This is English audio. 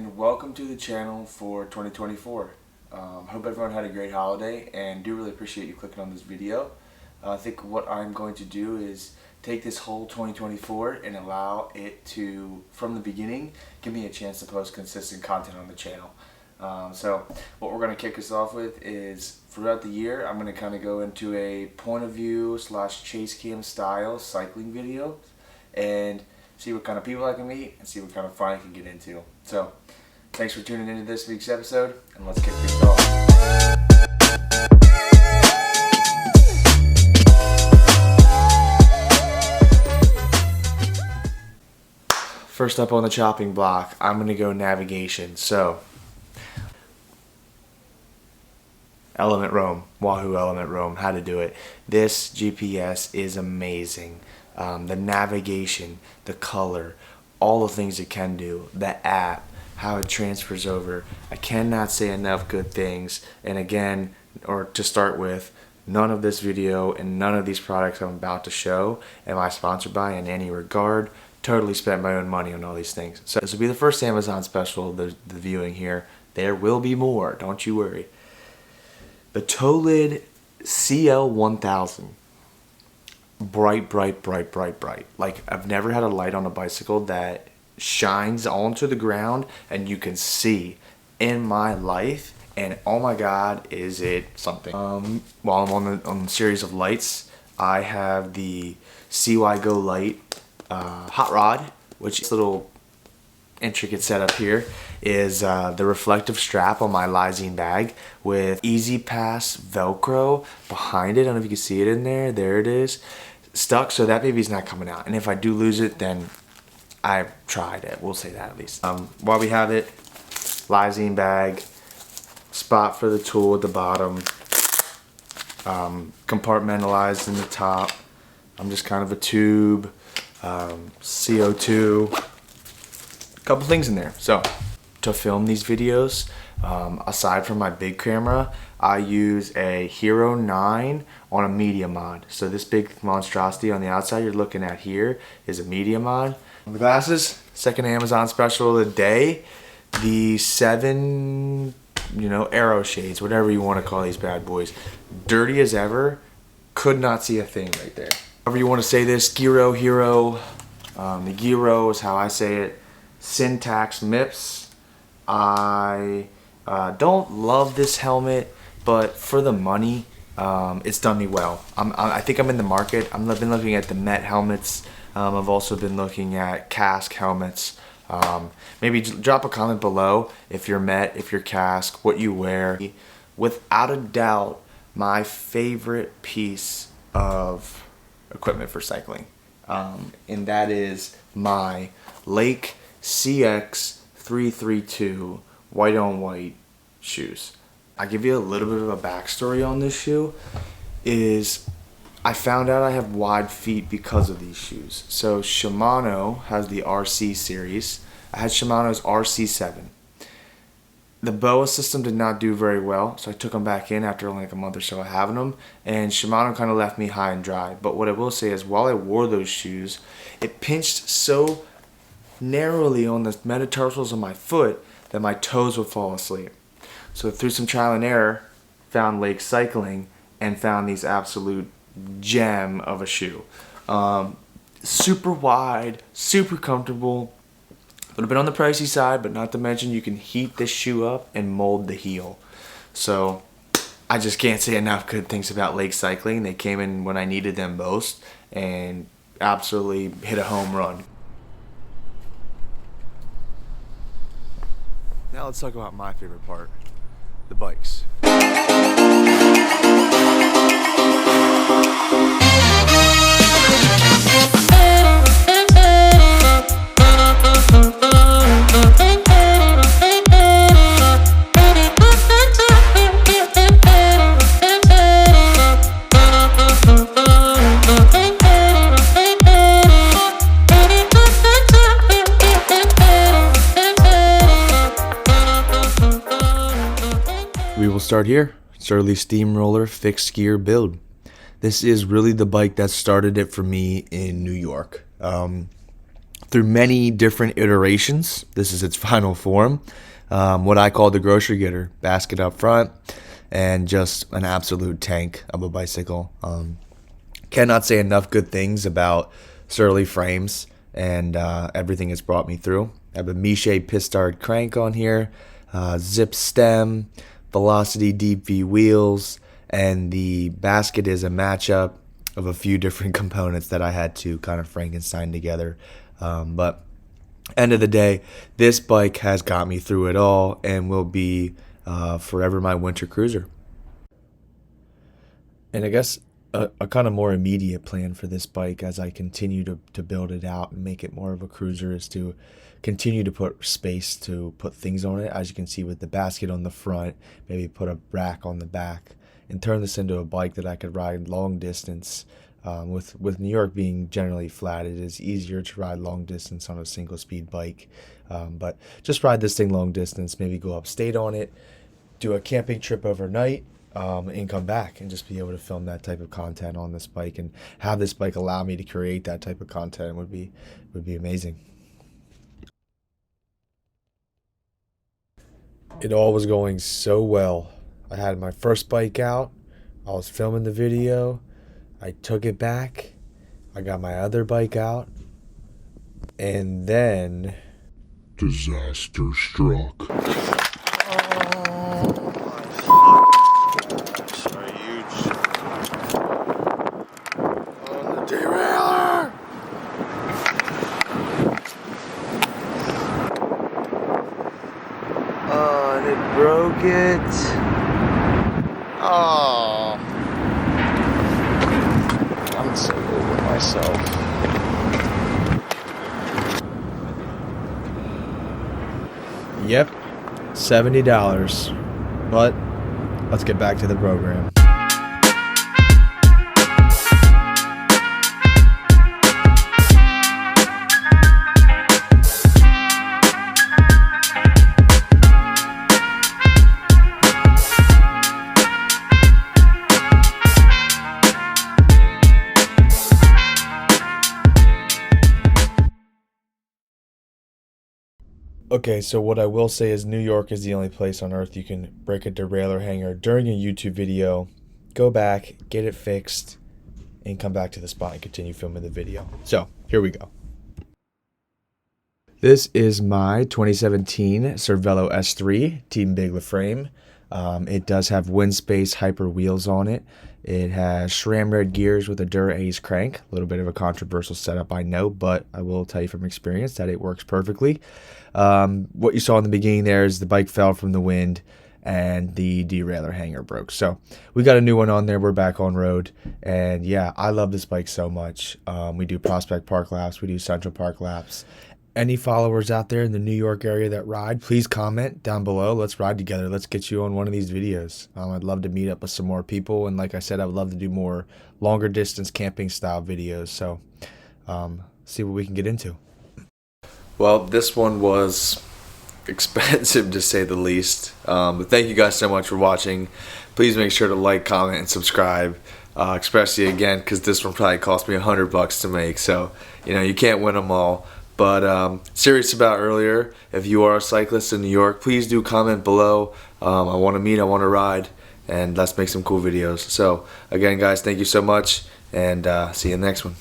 and welcome to the channel for 2024. Hope everyone had a great holiday and do really appreciate you clicking on this video. I think what I'm going to do is take this whole 2024 and allow it to, from the beginning, give me a chance to post consistent content on the channel. So what we're going to kick us off with is throughout the year I'm going to kind of go into a point of view / chase cam style cycling video and see what kind of people I can meet and see what kind of fun I can get into. So thanks for tuning into this week's episode, and let's kick things off. First up on the chopping block, I'm going to go navigation. So Element Roam, Wahoo Element Roam, how to do it. This GPS is amazing. The navigation, the color, all the things it can do, the app, how it transfers over. I cannot say enough good things. And again, or to start with, none of this video and none of these products I'm about to show am I sponsored by in any regard. Totally spent my own money on all these things. So this will be the first Amazon special, the viewing here. There will be more, don't you worry. The Tolid CL1000. Bright. Like, I've never had a light on a bicycle that shines onto the ground and you can see in my life, and oh my god, is it something. While I'm on the series of lights, I have the CY Go Light hot rod, which is a little intricate setup here is the reflective strap on my Lysine bag with Easy Pass Velcro behind it. I don't know if you can see it in there. There it is. Stuck, so that baby's not coming out. And if I do lose it, then I tried it. We'll say that at least. While we have it, Lysine bag, spot for the tool at the bottom, compartmentalized in the top. I'm just kind of a tube, CO2, a couple things in there. So to film these videos, aside from my big camera, I use a Hero 9 on a media mod. So this big monstrosity on the outside you're looking at here is a media mod. The glasses, second Amazon special of the day. The 7, arrow shades, whatever you want to call these bad boys. Dirty as ever, could not see a thing right there. However you want to say this, Giro Hero. The Giro is how I say it. Syntax MIPS. I don't love this helmet, but for the money, it's done me well. I think I'm in the market. I've been looking at the Met helmets. I've also been looking at Kask helmets. Maybe drop a comment below if you're Met, if you're Kask, what you wear. Without a doubt, my favorite piece of equipment for cycling, and that is my Lake CX332 white on white shoes. I'll give you a little bit of a backstory on this shoe. I found out I have wide feet because of these shoes. So Shimano has the RC series. I had Shimano's RC7. The BOA system did not do very well, so I took them back in after only like a month or so of having them, and Shimano kind of left me high and dry. But what I will say is, while I wore those shoes, it pinched so narrowly on the metatarsals of my foot that my toes would fall asleep. So through some trial and error, found Lake Cycling and found these absolute gem of a shoe. Super wide, super comfortable, a little bit on the pricey side, but not to mention you can heat this shoe up and mold the heel. So I just can't say enough good things about Lake Cycling. They came in when I needed them most and absolutely hit a home run. Now let's talk about my favorite part, the bikes. We will start here. Surly Steamroller fixed gear build. This is really the bike that started it for me in New York. through many different iterations. This is its final form. What I call the grocery getter, basket up front, and just an absolute tank of a bicycle. Cannot say enough good things about Cervelo frames and everything it's brought me through. I have a Miche Pistard crank on here, zip stem, Velocity Deep V wheels, and the basket is a matchup of a few different components that I had to kind of Frankenstein together. But end of the day, this bike has got me through it all and will be forever my winter cruiser. And I guess a kind of more immediate plan for this bike as I continue to build it out and make it more of a cruiser is to continue to put space to put things on it. As you can see with the basket on the front, maybe put a rack on the back and turn this into a bike that I could ride long distance. With New York being generally flat, it is easier to ride long distance on a single speed bike. But just ride this thing long distance, maybe go upstate on it, do a camping trip overnight, and come back and just be able to film that type of content on this bike and have this bike allow me to create that type of content would be amazing. It all was going so well. I had my first bike out, I was filming the video, I took it back, I got my other bike out, and then disaster struck. And it broke it. Oh, I'm so over myself. Yep, $70. But let's get back to the program. Okay, so what I will say is New York is the only place on earth you can break a derailleur hanger during a YouTube video, go back, get it fixed, and come back to the spot and continue filming the video. So, here we go. This is my 2017 Cervelo S3 Team Bigla frame. It does have WYNSPACE Hyper wheels on it. It has SRAM red gears with a Dura Ace crank. A little bit of a controversial setup, I know, but I will tell you from experience that it works perfectly. What you saw in the beginning there is the bike fell from the wind and the derailleur hanger broke. So we got a new one on there. We're back on road. And yeah, I love this bike so much. We do Prospect Park laps. We do Central Park laps. Any followers out there in the New York area that ride, please comment down below. Let's ride together. Let's get you on one of these videos. I'd love to meet up with some more people. And like I said, I would love to do more longer distance camping style videos. So see what we can get into. Well, this one was expensive to say the least. But thank you guys so much for watching. Please make sure to like, comment, and subscribe. Especially again, because this one probably cost me $100 to make. So, you can't win them all. But serious about earlier, if you are a cyclist in New York, please do comment below. I want to meet, I want to ride, and let's make some cool videos. So again, guys, thank you so much, and see you in the next one.